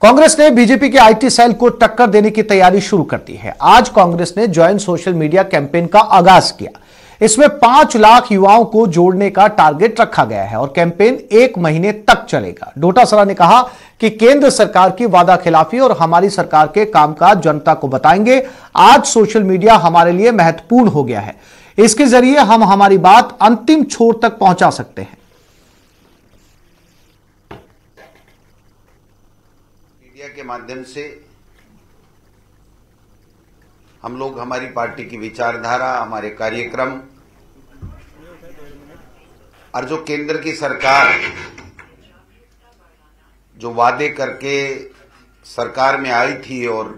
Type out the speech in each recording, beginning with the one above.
कांग्रेस ने बीजेपी के IT cell को टक्कर देने की तैयारी शुरू कर दी है। आज कांग्रेस ने ज्वाइन सोशल मीडिया कैंपेन का आगाज किया। इसमें 5 लाख युवाओं को जोड़ने का टारगेट रखा गया है और कैंपेन 1 महीने तक चलेगा। डोटासरा ने कहा कि केंद्र सरकार की वादा खिलाफी और हमारी सरकार के कामकाज जनता को बताएंगे। आज सोशल मीडिया हमारे लिए महत्वपूर्ण हो गया है। इसके जरिए हम हमारी बात अंतिम छोर तक पहुंचा सकते हैं। मीडिया के माध्यम से हम लोग हमारी पार्टी की विचारधारा, हमारे कार्यक्रम और जो केंद्र की सरकार जो वादे करके सरकार में आई थी और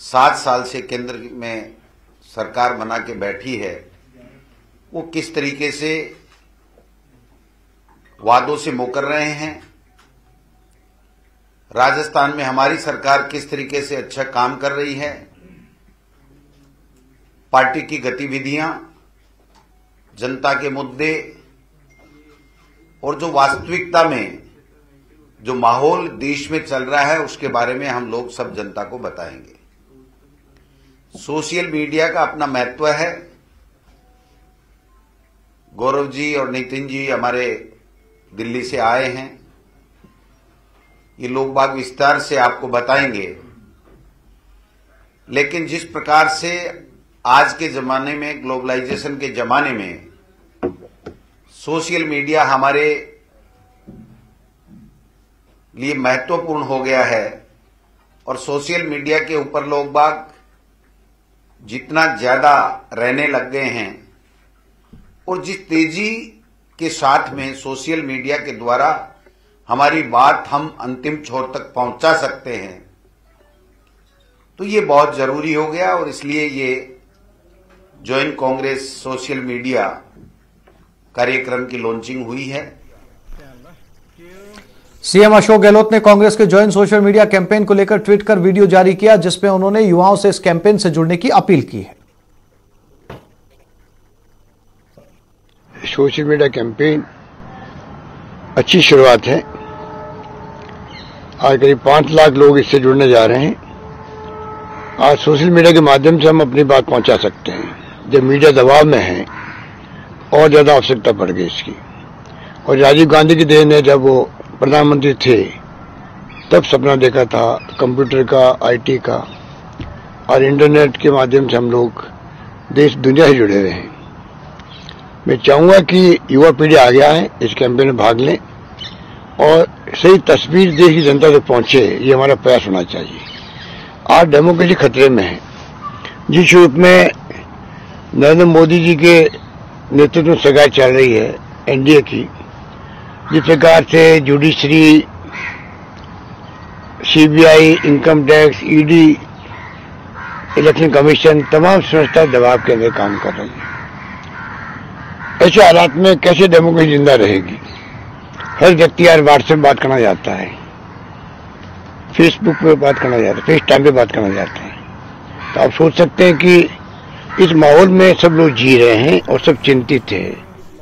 7 साल से केंद्र में सरकार बना के बैठी है, वो किस तरीके से वादों से मुकर रहे हैं। राजस्थान में हमारी सरकार किस तरीके से अच्छा काम कर रही है। पार्टी की गतिविधियां, जनता के मुद्दे और जो वास्तविकता में जो माहौल देश में चल रहा है उसके बारे में हम लोग सब जनता को बताएंगे। सोशल मीडिया का अपना महत्व है। गौरव जी और नितिन जी हमारे दिल्ली से आए हैं, ये लोग बाग विस्तार से आपको बताएंगे। लेकिन जिस प्रकार से आज के जमाने में, ग्लोबलाइजेशन के जमाने में सोशल मीडिया हमारे लिए महत्वपूर्ण हो गया है और सोशल मीडिया के ऊपर लोग बाग जितना ज्यादा रहने लग गए हैं और जिस तेजी के साथ में सोशल मीडिया के द्वारा हमारी बात हम अंतिम छोर तक पहुंचा सकते हैं, तो ये बहुत जरूरी हो गया और इसलिए ये ज्वाइन कांग्रेस सोशल मीडिया कार्यक्रम की लॉन्चिंग हुई है। सीएम अशोक गहलोत ने कांग्रेस के ज्वाइन सोशल मीडिया कैंपेन को लेकर ट्वीट कर वीडियो जारी किया, जिसमें उन्होंने युवाओं से इस कैंपेन से जुड़ने की अपील की है। सोशल मीडिया कैंपेन अच्छी शुरुआत है। आज करीब 5 लाख लोग इससे जुड़ने जा रहे हैं। आज सोशल मीडिया के माध्यम से हम अपनी बात पहुंचा सकते हैं। जब मीडिया दबाव में है और ज्यादा आवश्यकता पड़ गई इसकी। और राजीव गांधी की देन है, जब वो प्रधानमंत्री थे तब सपना देखा था कंप्यूटर का, आईटी का और इंटरनेट के माध्यम से हम लोग देश दुनिया से जुड़े रहे हैं। मैं चाहूंगा कि युवा पीढ़ी आ गया है, इस कैंपेन में भाग लें और सही तस्वीर देश की जनता तक पहुंचे, ये हमारा प्रयास होना चाहिए। आज डेमोक्रेसी खतरे में है। जिस रूप में नरेंद्र मोदी जी के नेतृत्व में सरकार चल रही है, एनडीए की, जिस प्रकार से judiciary, CBI, income tax, ED, election commission तमाम संस्था दबाव के अंदर काम कर रही है, ऐसे हालात में कैसे डेमोक्रेसी जिंदा रहेगी। हर व्यक्ति यार व्हाट्सएप बात करना चाहता है, फेसबुक पे बात करना चाहता है, फेस टाइम पे बात करना चाहता है। तो आप सोच सकते हैं कि इस माहौल में सब लोग जी रहे हैं और सब चिंतित हैं।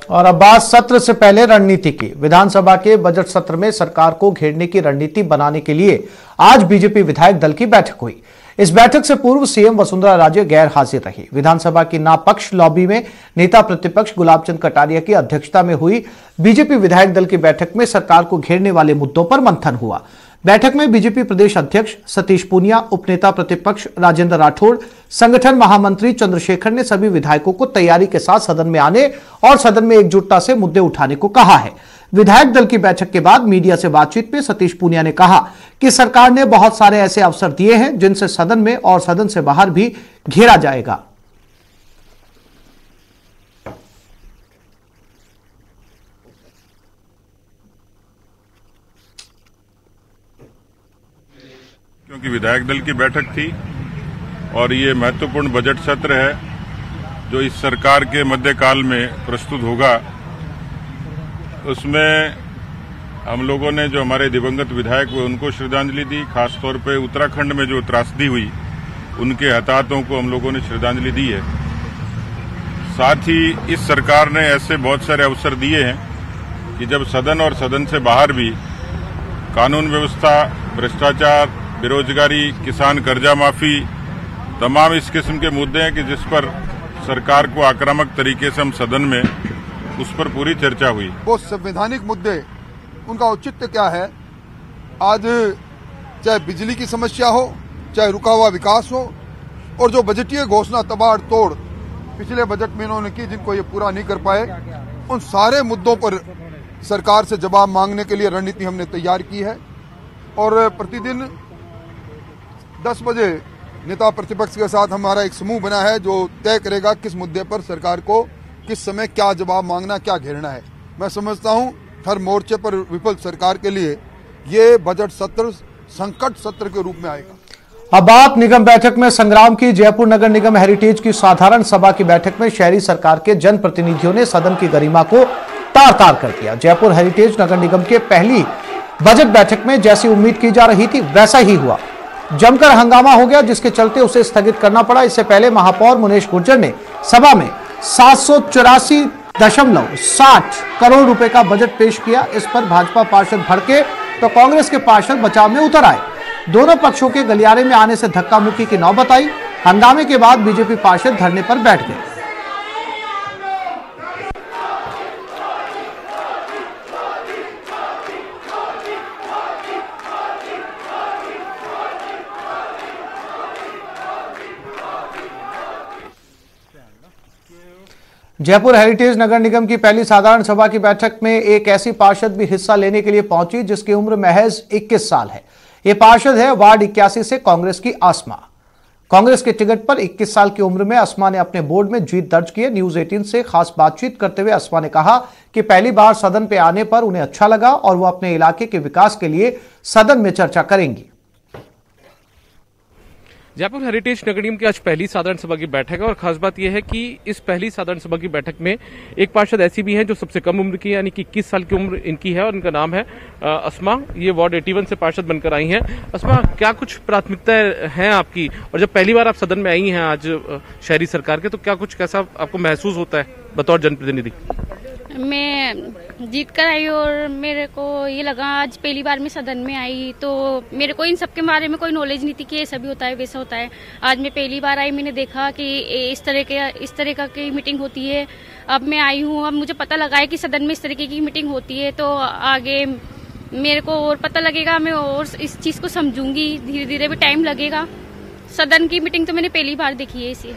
और अब बात सत्र से पहले रणनीति की। विधानसभा के बजट सत्र में सरकार को घेरने की रणनीति बनाने के लिए आज बीजेपी विधायक दल की बैठक हुई। इस बैठक से पूर्व सीएम वसुंधरा राजे गैर हाजिर रही। विधानसभा की नापक्ष लॉबी में नेता प्रतिपक्ष गुलाब चंद कटारिया की अध्यक्षता में हुई बीजेपी विधायक दल की बैठक में सरकार को घेरने वाले मुद्दों पर मंथन हुआ। बैठक में बीजेपी प्रदेश अध्यक्ष सतीश पूनिया, उपनेता प्रतिपक्ष राजेंद्र राठौड़, संगठन महामंत्री चंद्रशेखर ने सभी विधायकों को तैयारी के साथ सदन में आने और सदन में एकजुटता से मुद्दे उठाने को कहा है। विधायक दल की बैठक के बाद मीडिया से बातचीत में सतीश पूनिया ने कहा कि सरकार ने बहुत सारे ऐसे अवसर दिए हैं जिनसे सदन में और सदन से बाहर भी घेरा जाएगा। क्योंकि विधायक दल की बैठक थी और ये महत्वपूर्ण बजट सत्र है जो इस सरकार के मध्यकाल में प्रस्तुत होगा। उसमें हम लोगों ने जो हमारे दिवंगत विधायक हुए उनको श्रद्धांजलि दी। खासतौर पे उत्तराखंड में जो त्रासदी हुई उनके हताहतों को हम लोगों ने श्रद्धांजलि दी है। साथ ही इस सरकार ने ऐसे बहुत सारे अवसर दिए हैं कि जब सदन और सदन से बाहर भी कानून व्यवस्था भ्रष्टाचार, बेरोजगारी, किसान कर्जा माफी, तमाम इस किस्म के मुद्दे हैं कि जिस पर सरकार को आक्रामक तरीके से हम सदन में उस पर पूरी चर्चा हुई। वो संवैधानिक मुद्दे, उनका औचित्य क्या है? आज चाहे बिजली की समस्या हो, चाहे रुका हुआ विकास हो, और जो बजटीय घोषणा तबाड़ तोड़ पिछले बजट में इन्होंने की, जिनको ये पूरा नहीं कर पाए, उन सारे मुद्दों पर सरकार से जवाब मांगने के लिए रणनीति हमने तैयार की है। और प्रतिदिन 10 बजे नेता प्रतिपक्ष के साथ हमारा एक समूह बना है जो तय करेगा किस मुद्दे पर सरकार को किस समय क्या जवाब मांगना, क्या घेरना है। मैं समझता हूं हर मोर्चे पर विफल सरकार के लिए ये बजट सत्र संकट सत्र के रूप में आएगा। अब बात निगम बैठक में संग्राम की। जयपुर नगर निगम हेरिटेज की साधारण सभा की बैठक में शहरी सरकार के जनप्रतिनिधियों ने सदन की गरिमा को तार तार कर दिया। जयपुर हेरिटेज नगर निगम के पहली बजट बैठक में जैसी उम्मीद की जा रही थी वैसा ही हुआ। जमकर हंगामा हो गया, जिसके चलते उसे स्थगित करना पड़ा। इससे पहले महापौर मुनेश गुर्जर ने सभा में 784.60 करोड़ रुपए का बजट पेश किया। इस पर भाजपा पार्षद भड़के तो कांग्रेस के पार्षद बचाव में उतर आए। दोनों पक्षों के गलियारे में आने से धक्का मुक्की की नौबत आई। हंगामे के बाद बीजेपी पार्षद धरने पर बैठ गए। जयपुर हेरिटेज नगर निगम की पहली साधारण सभा की बैठक में एक ऐसी पार्षद भी हिस्सा लेने के लिए पहुंची जिसकी उम्र महज 21 साल है। ये पार्षद है वार्ड 81 से कांग्रेस की आसमा। कांग्रेस के टिकट पर 21 साल की उम्र में आसमा ने अपने बोर्ड में जीत दर्ज की है। न्यूज 18 से खास बातचीत करते हुए आसमा ने कहा कि पहली बार सदन पे आने पर उन्हें अच्छा लगा और वो अपने इलाके के विकास के लिए सदन में चर्चा करेंगी। जयपुर हेरिटेज नगर निगम की आज पहली साधारण सभा की बैठक है और खास बात यह है कि इस पहली साधारण सभा की बैठक में एक पार्षद ऐसी भी हैं जो सबसे कम उम्र की है, यानी कि 21 साल की उम्र इनकी है और इनका नाम है अस्मा। ये वार्ड 81 से पार्षद बनकर आई हैं। अस्मा, क्या कुछ प्राथमिकताएं हैं आपकी, और जब पहली बार आप सदन में आई हैं आज शहरी सरकार के, तो क्या कुछ कैसा आपको महसूस होता है बतौर जनप्रतिनिधि? मैं जीत कर आई और मेरे को ये लगा आज पहली बार मैं सदन में आई, तो मेरे को इन सब के बारे में कोई नॉलेज नहीं थी कि ऐसा भी होता है वैसा होता है। आज मैं पहली बार आई, मैंने देखा कि इस तरह का की मीटिंग होती है। अब मैं आई हूँ, अब मुझे पता लगा है कि सदन में इस तरीके की मीटिंग होती है, तो आगे मेरे को और पता लगेगा, मैं और इस चीज को समझूंगी। धीरे धीरे भी टाइम लगेगा। सदन की मीटिंग तो मैंने पहली बार देखी है। इसी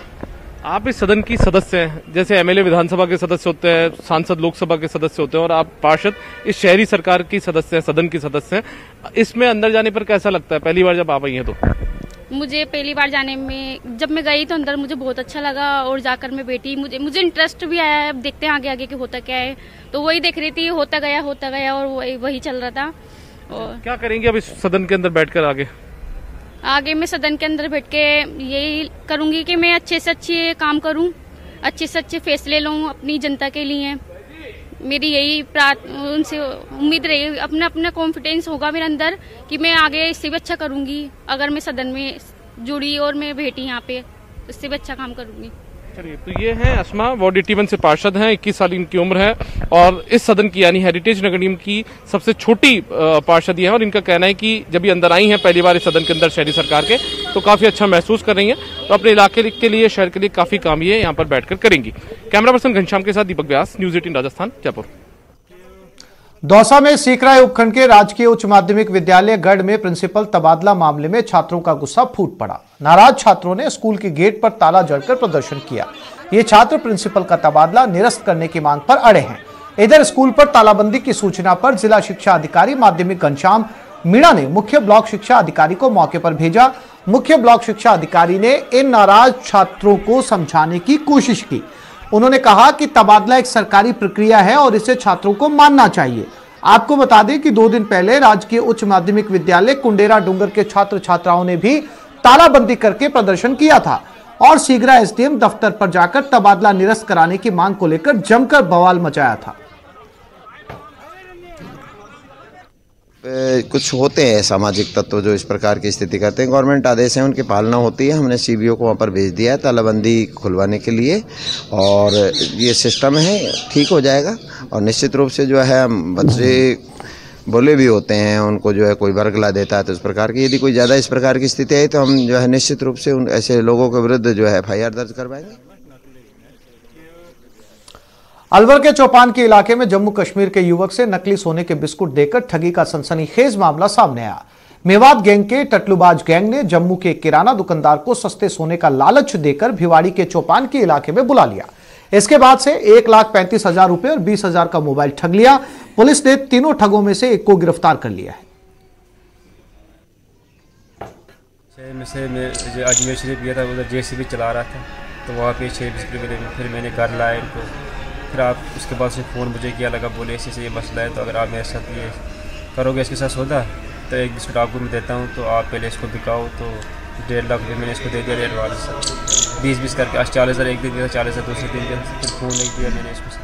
आप इस सदन की सदस्य हैं, जैसे एमएलए विधानसभा के सदस्य होते हैं, सांसद लोकसभा के सदस्य होते हैं, और आप पार्षद इस शहरी सरकार की सदस्य हैं, सदन की सदस्य हैं। इसमें अंदर जाने पर कैसा लगता है पहली बार जब आप आई हैं? तो मुझे पहली बार जाने में, जब मैं गई तो अंदर मुझे बहुत अच्छा लगा और जाकर मैं बैठी, मुझे इंटरेस्ट भी आया। अब देखते हैं आगे आगे कि होता क्या है, तो वही देख रही थी, होता गया और वही चल रहा था। और क्या करेंगे अब इस सदन के अंदर बैठकर? आगे मैं सदन के अंदर बैठ के यही करूंगी कि मैं अच्छे से अच्छे काम करूं, अच्छे से अच्छे फैसले लूं अपनी जनता के लिए। मेरी यही उनसे उम्मीद रही, अपना कॉन्फिडेंस होगा मेरे अंदर कि मैं आगे इससे भी अच्छा करूंगी। अगर मैं सदन में जुड़ी और मैं बैठी यहाँ पे, तो इससे भी अच्छा काम करूंगी। चलिए, तो ये है अस्मा, वार्ड 81 से पार्षद हैं, 21 साल इनकी उम्र है और इस सदन की यानी हेरिटेज नगर निगम की सबसे छोटी पार्षद ये है। और इनका कहना है कि जब ये अंदर आई हैं पहली बार इस सदन के अंदर शहरी सरकार के, तो काफी अच्छा महसूस कर रही हैं, तो अपने इलाके के लिए, शहर के लिए काफी काम ये यहाँ पर बैठकर करेंगी। कैमरा पर्सन घनश्याम के साथ दीपक व्यास, न्यूज 18 राजस्थान, जयपुर। दौसा में सीकराय उपखंड के राजकीय उच्च माध्यमिक विद्यालय गढ़ में प्रिंसिपल तबादला मामले में छात्रों का गुस्सा फूट पड़ा। नाराज छात्रों ने स्कूल के गेट पर ताला जड़कर प्रदर्शन किया। ये छात्र प्रिंसिपल का तबादला निरस्त करने की मांग पर अड़े हैं। इधर स्कूल पर तालाबंदी की सूचना पर जिला शिक्षा अधिकारी माध्यमिक घनश्याम मीणा ने मुख्य ब्लॉक शिक्षा अधिकारी को मौके पर भेजा। मुख्य ब्लॉक शिक्षा अधिकारी ने इन नाराज छात्रों को समझाने की कोशिश की। उन्होंने कहा कि तबादला एक सरकारी प्रक्रिया है और इसे छात्रों को मानना चाहिए। आपको बता दें कि 2 दिन पहले राजकीय उच्च माध्यमिक विद्यालय कुंडेरा डूंगर के छात्र छात्राओं ने भी तालाबंदी करके प्रदर्शन किया था और सीगरा एसडीएम दफ्तर पर जाकर तबादला निरस्त कराने की मांग को लेकर जमकर बवाल मचाया था। कुछ होते हैं सामाजिक तत्व जो इस प्रकार की स्थिति करते हैं। गवर्नमेंट आदेश है, उनकी पालना होती है। हमने सीबीओ को वहाँ पर भेज दिया है तालाबंदी खुलवाने के लिए और ये सिस्टम है, ठीक हो जाएगा। और निश्चित रूप से जो है हम बच्चे बोले भी होते हैं, उनको जो है कोई बरगला देता है। तो इस प्रकार की यदि कोई ज़्यादा इस प्रकार की स्थिति आई तो हम जो है निश्चित रूप से उन ऐसे लोगों के विरुद्ध जो है FIR दर्ज करवाएंगे। अलवर के चौपान के इलाके में जम्मू कश्मीर के युवक से नकली सोने के बिस्कुट देकर ठगी का सनसनीखेज मामला सामने आया। मेवात गैंग के टटलूबाज गैंग ने जम्मू के किराना दुकानदार को सस्ते सोने का लालच देकर भिवाड़ी के चौपान के इलाके में बुला लिया। इसके बाद से 1,35,000 रुपए और 20,000 का मोबाइल ठग लिया। पुलिस ने तीनों ठगों में से एक को गिरफ्तार कर लिया है। अजमेर शरीफ गया था, उधर JCB चला रहा था, तो वहाँ पे 6 बिस्कुट फिर मैंने घर लाया इनको। फिर आप उसके बाद से फ़ोन मुझे किया लगा, बोले ऐसे ये मसला है, तो अगर आप मेरे साथ ये करोगे इसके साथ सौदा तो एक बिस्कुट आपको मैं देता हूँ, तो आप पहले इसको बिकाओ। तो 1.5 लाख रुपये मैंने इसको दे दिया एडवांस, 20 करके। आज 40,000 एक दिन दिया, 40,000 दूसरे दिन दिया, फिर फ़ोन नहीं दिया मैंने इसको।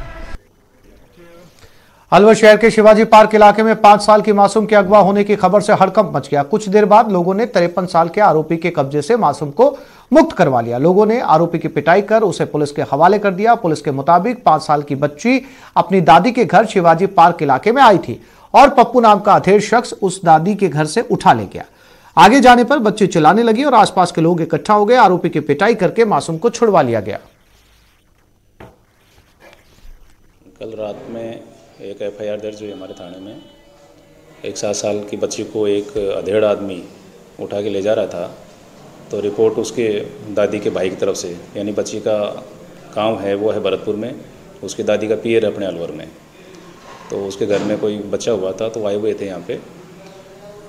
अलवर शहर के शिवाजी पार्क इलाके में 5 साल की मासूम के अगवा होने की खबर से हड़कंप मच गया। कुछ देर बाद लोगों ने 53 साल के आरोपी के कब्जे से मासूम को मुक्त करवा लिया। लोगों ने आरोपी की पिटाई कर उसे पुलिस के हवाले कर दिया। पुलिस के मुताबिक 5 साल की बच्ची अपनी दादी के घर शिवाजी पार्क इलाके में आई थी और पप्पू नाम का अधेड़ शख्स उस दादी के घर से उठा ले गया। आगे जाने पर बच्ची चिल्लाने लगी और आसपास के लोग इकट्ठा हो गए। आरोपी की पिटाई करके मासूम को छुड़वा लिया गया। कल रात में एक FIR दर्ज हुई हमारे थाने में। एक 7 साल की बच्ची को एक अधेड़ आदमी उठा के ले जा रहा था, तो रिपोर्ट उसके दादी के भाई की तरफ से, यानी बच्ची का गांव है वो है भरतपुर में, उसकी दादी का पियर है अपने अलवर में, तो उसके घर में कोई बच्चा हुआ था, तो आए हुए थे यहाँ पे।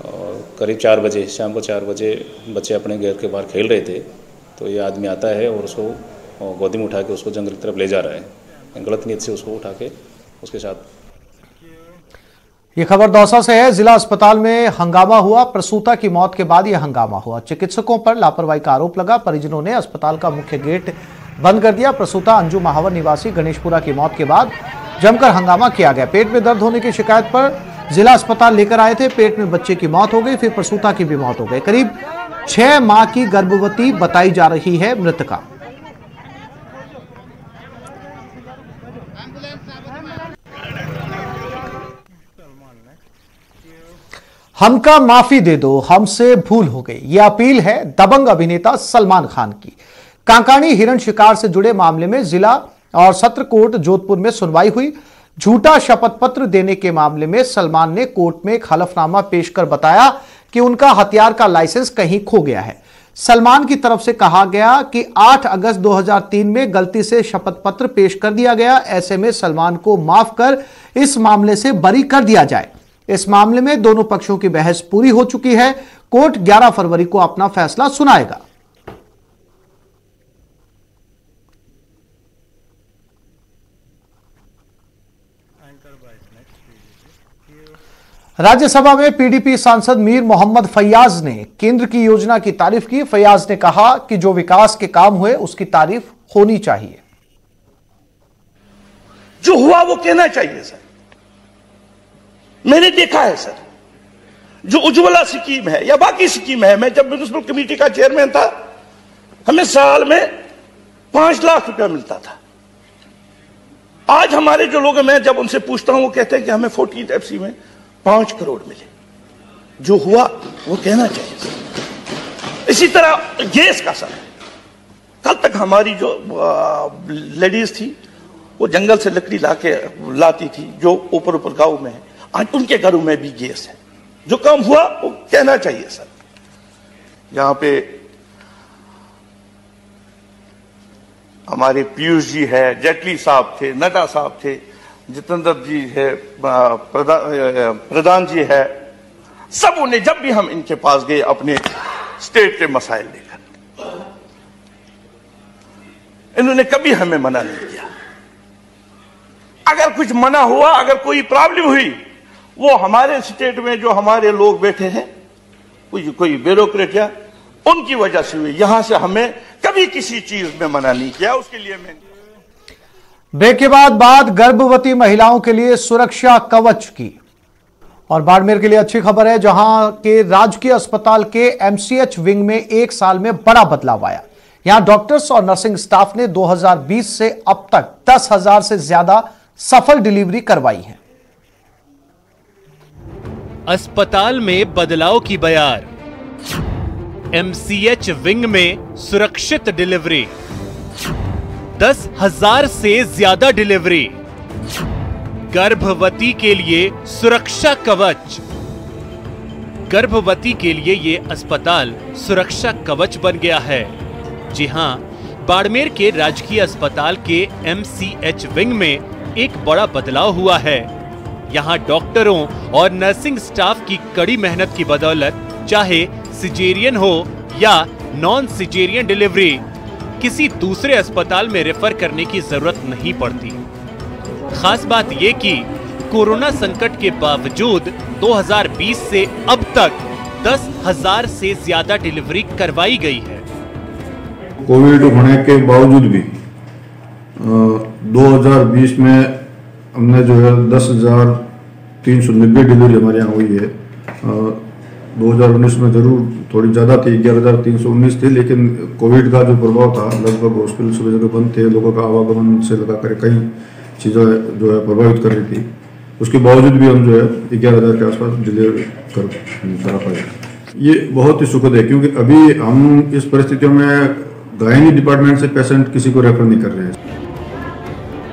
और करीब 4 बजे, शाम को 4 बजे बच्चे अपने घर के बाहर खेल रहे थे, तो ये आदमी आता है और उसको गोदी में उठा के उसको जंगल की तरफ ले जा रहा है। गलत नीयत से उसको उठा के उसके साथ। यह खबर दौसा से है। जिला अस्पताल में हंगामा हुआ। प्रसूता की मौत के बाद यह हंगामा हुआ। चिकित्सकों पर लापरवाही का आरोप लगा। परिजनों ने अस्पताल का मुख्य गेट बंद कर दिया। प्रसूता अंजू महावर निवासी गणेशपुरा की मौत के बाद जमकर हंगामा किया गया। पेट में दर्द होने की शिकायत पर जिला अस्पताल लेकर आए थे। पेट में बच्चे की मौत हो गई, फिर प्रसूता की भी मौत हो गई। करीब 6 माह की गर्भवती बताई जा रही है मृतका। हमका माफी दे दो, हमसे भूल हो गई, यह अपील है दबंग अभिनेता सलमान खान की। कांकाणी हिरण शिकार से जुड़े मामले में जिला और सत्र कोर्ट जोधपुर में सुनवाई हुई। झूठा शपथ पत्र देने के मामले में सलमान ने कोर्ट में एक हलफनामा पेश कर बताया कि उनका हथियार का लाइसेंस कहीं खो गया है। सलमान की तरफ से कहा गया कि 8 अगस्त 2003 में गलती से शपथ पत्र पेश कर दिया गया। ऐसे में सलमान को माफ कर इस मामले से बरी कर दिया जाए। इस मामले में दोनों पक्षों की बहस पूरी हो चुकी है। कोर्ट 11 फरवरी को अपना फैसला सुनाएगा। राज्यसभा में PDP सांसद मीर मोहम्मद फैयाज ने केंद्र की योजना की तारीफ की। फैयाज ने कहा कि जो विकास के काम हुए उसकी तारीफ होनी चाहिए। जो हुआ वो कहना चाहिए सर। मैंने देखा है सर, जो उज्ज्वला स्कीम है या बाकी स्कीम है, मैं जब म्युनिसिपल कमेटी का चेयरमैन था, हमें साल में 5 लाख रुपया मिलता था। आज हमारे जो लोग हैं, मैं जब उनसे पूछता हूं वो कहते हैं कि हमें 14th FC में 5 करोड़ मिले। जो हुआ वो कहना चाहिए सर। इसी तरह गैस का सर, कल तक हमारी जो लेडीज थी वो जंगल से लकड़ी लाती थी जो ऊपर गांव में है, आज उनके घरों में भी गैस है। जो काम हुआ वो कहना चाहिए सर। यहां पे हमारे पीयूष जी है, जेटली साहब थे, नड्डा साहब थे, जितेंद्र जी है, प्रधान जी है, सब उन्हें जब भी हम इनके पास गए अपने स्टेट के मसाइल लेकर, इन्होंने कभी हमें मना नहीं किया। अगर कुछ मना हुआ, अगर कोई प्रॉब्लम हुई, वो हमारे स्टेट में जो हमारे लोग बैठे हैं, कोई ब्यूरोक्रेट है, उनकी वजह से हुई। यहां से हमें कभी किसी चीज में मना नहीं किया। उसके लिए मैं ब्रेक के बाद गर्भवती महिलाओं के लिए सुरक्षा कवच की। और बाड़मेर के लिए अच्छी खबर है, जहां के राजकीय अस्पताल के MCH विंग में 1 साल में बड़ा बदलाव आया। यहां डॉक्टर्स और नर्सिंग स्टाफ ने 2020 से अब तक 10,000 से ज्यादा सफल डिलीवरी करवाई है। अस्पताल में बदलाव की बयार। MCH विंग में सुरक्षित डिलीवरी। 10,000 से ज्यादा डिलीवरी। गर्भवती के लिए सुरक्षा कवच। गर्भवती के लिए ये अस्पताल सुरक्षा कवच बन गया है। जी हां, बाड़मेर के राजकीय अस्पताल के MCH विंग में एक बड़ा बदलाव हुआ है। यहां डॉक्टरों और नर्सिंग स्टाफ की कड़ी मेहनत की बदौलत चाहे सिजेरियन हो या नॉन सिजेरियन डिलीवरी, किसी दूसरे अस्पताल में रेफर करने की जरूरत नहीं पड़ती। खास बात यह कि कोरोना संकट के बावजूद 2020 से अब तक 10,000 से ज्यादा डिलीवरी करवाई गई है। कोविड होने के बावजूद भी 2020 में हमने जो है 10,390 डिलीवरी हमारे यहाँ हुई है। 2019 में जरूर थोड़ी ज़्यादा थी, 11,319 थी, लेकिन कोविड का जो प्रभाव था, लगभग हॉस्पिटल सभी जगह बंद थे, लोगों का आवागमन से लगा कर कई चीज़ें जो है प्रभावित कर रही थी। उसके बावजूद भी हम जो है 11,000 के आसपास डिलीवर करा पाए। ये बहुत ही सुखद है, क्योंकि अभी हम इस परिस्थितियों में गायनी डिपार्टमेंट से पेशेंट किसी को रेफर नहीं कर रहे हैं।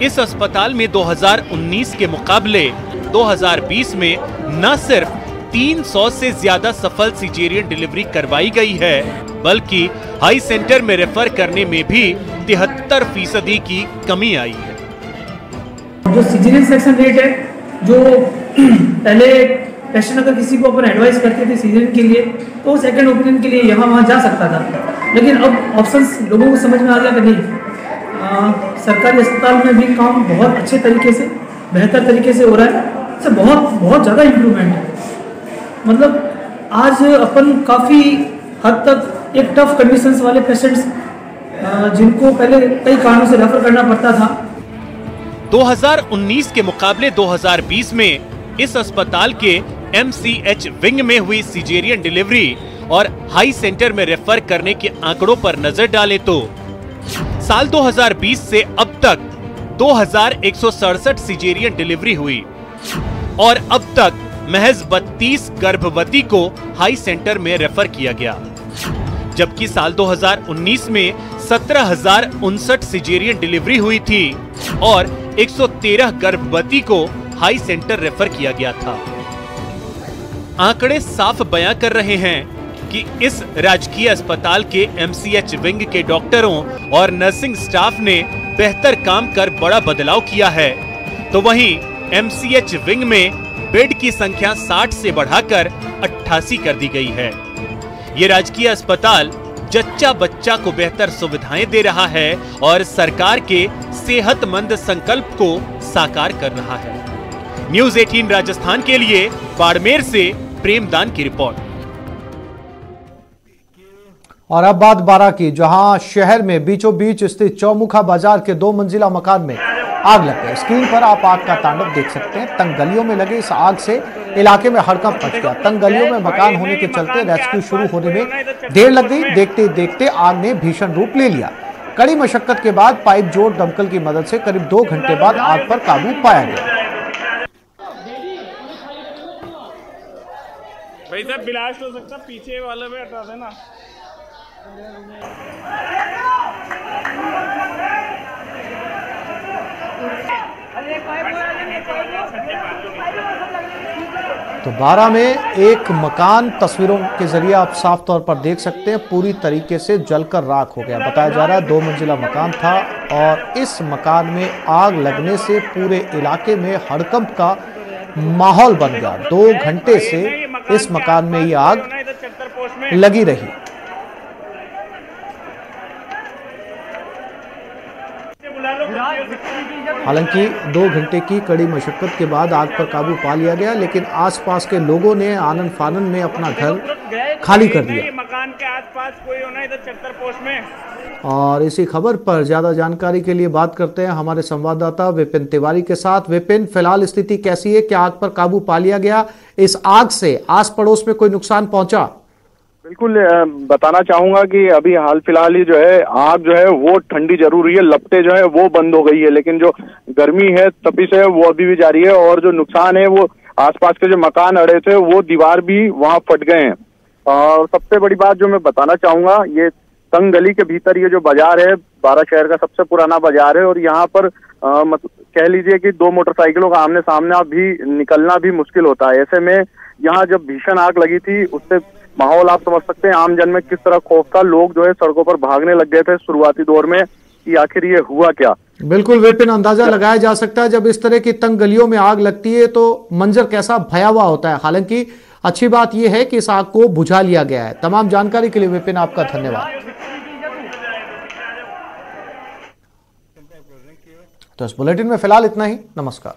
इस अस्पताल में 2019 के मुकाबले 2020 में न सिर्फ 300 से ज्यादा सफल सिजेरियन डिलीवरी करवाई गई है, बल्कि हाई सेंटर में रेफर करने में भी 73% की कमी आई है। जो सिजेरियन सेक्शन रेट है, जो पहले पेशेंट अगर किसी को अपन एडवाइस करते थे सिजेरियन के लिए, तो सेकंड ओपिनियन के लिए यहाँ वहाँ जा सकता था, लेकिन अब ऑप्शंस लोगों को समझ में आ गया कि नहीं, सरकारी अस्पताल में भी काम बहुत अच्छे तरीके से, बेहतर तरीके से हो रहा है। इससे बहुत ज़्यादा इम्प्रूवमेंट है। मतलब आज अपन काफ़ी हद तक एक टफ कंडीशंस वाले पेशेंट्स जिनको पहले कई कारणों से रेफर करना पड़ता था, 2019 के मुकाबले 2020 में इस अस्पताल के MCH विंग में हुई सिजेरियन डिलीवरी और हाई सेंटर में रेफर करने के आंकड़ों पर नजर डालें तो साल 2020 से अब तक 2,167 सिजेरियन डिलीवरी हुई और अब तक महज 32 गर्भवती को हाई सेंटर में रेफर किया गया, जबकि साल 2019 में 17,059 सिजेरियन डिलीवरी हुई थी और 113 गर्भवती को हाई सेंटर रेफर किया गया था। आंकड़े साफ बयां कर रहे हैं कि इस राजकीय अस्पताल के MCH विंग के डॉक्टरों और नर्सिंग स्टाफ ने बेहतर काम कर बड़ा बदलाव किया है, तो वहीं MCH विंग में बेड की संख्या 60 से बढ़ाकर 88 कर दी गई है। ये राजकीय अस्पताल जच्चा बच्चा को बेहतर सुविधाएं दे रहा है और सरकार के सेहतमंद संकल्प को साकार कर रहा है। न्यूज़ 18 राजस्थान के लिए बाड़मेर से प्रेमदान की रिपोर्ट। और अब बात बारां की, जहां शहर में बीचों बीच स्थित चौमुखा बाजार के 2 मंजिला मकान में आग लग गई। स्क्रीन पर आप आग का तांडव देख सकते हैं। तंग गलियों में लगे इस आग से इलाके में हड़कंप मच गया। तंग गलियों में मकान होने के चलते रेस्क्यू शुरू होने में देर लग गई। देखते देखते आग ने भीषण रूप ले लिया। कड़ी मशक्कत के बाद पाइप जोड़ दमकल की मदद से करीब 2 घंटे बाद आग पर काबू पाया गया। भाई साहब ब्लास्ट हो सकता, पीछे वाले में हटा देना। तो बारां में एक मकान तस्वीरों के जरिए आप साफ तौर पर देख सकते हैं पूरी तरीके से जलकर राख हो गया। बताया जा रहा है 2 मंजिला मकान था और इस मकान में आग लगने से पूरे इलाके में हड़कंप का माहौल बन गया। 2 घंटे से इस मकान में ये आग लगी रही। हालांकि 2 घंटे की कड़ी मशक्कत के बाद आग पर काबू पा लिया गया, लेकिन आसपास के लोगों ने आनन फानन में अपना घर खाली कर दिया। मकान के आसपास कोई होना इधर 74 पोस्ट में। और इसी खबर पर ज्यादा जानकारी के लिए बात करते हैं हमारे संवाददाता विपिन तिवारी के साथ। विपिन, फिलहाल स्थिति कैसी है? क्या आग पर काबू पा लिया गया? इस आग से आस पड़ोस में कोई नुकसान पहुंचा? बिल्कुल बताना चाहूंगा कि अभी हाल फिलहाल ही जो है आग जो है वो ठंडी जरूर हुई है, लपटें जो है वो बंद हो गई है, लेकिन जो गर्मी है तपिश है वो अभी भी जारी है और जो नुकसान है वो आसपास के जो मकान अड़े थे वो दीवार भी वहां फट गए हैं। और सबसे बड़ी बात जो मैं बताना चाहूंगा, ये तंग गली के भीतर ये जो बाजार है, बारा शहर का सबसे पुराना बाजार है और यहाँ पर कह लीजिए कि दो मोटरसाइकिलों का आमने सामने भी निकलना भी मुश्किल होता है। ऐसे में यहाँ जब भीषण आग लगी थी उससे माहौल आप समझ सकते हैं आम जन में किस तरह खौफ था। लोग जो है सड़कों पर भागने लग गए थे शुरुआती दौर में कि आखिर ये हुआ क्या। बिल्कुल विपिन, अंदाजा लगाया जा सकता है जब इस तरह की तंग गलियों में आग लगती है तो मंजर कैसा भयावह होता है। हालांकि अच्छी बात यह है कि इस आग को बुझा लिया गया है। तमाम जानकारी के लिए विपिन आपका धन्यवाद। तो इस बुलेटिन में फिलहाल इतना ही। नमस्कार।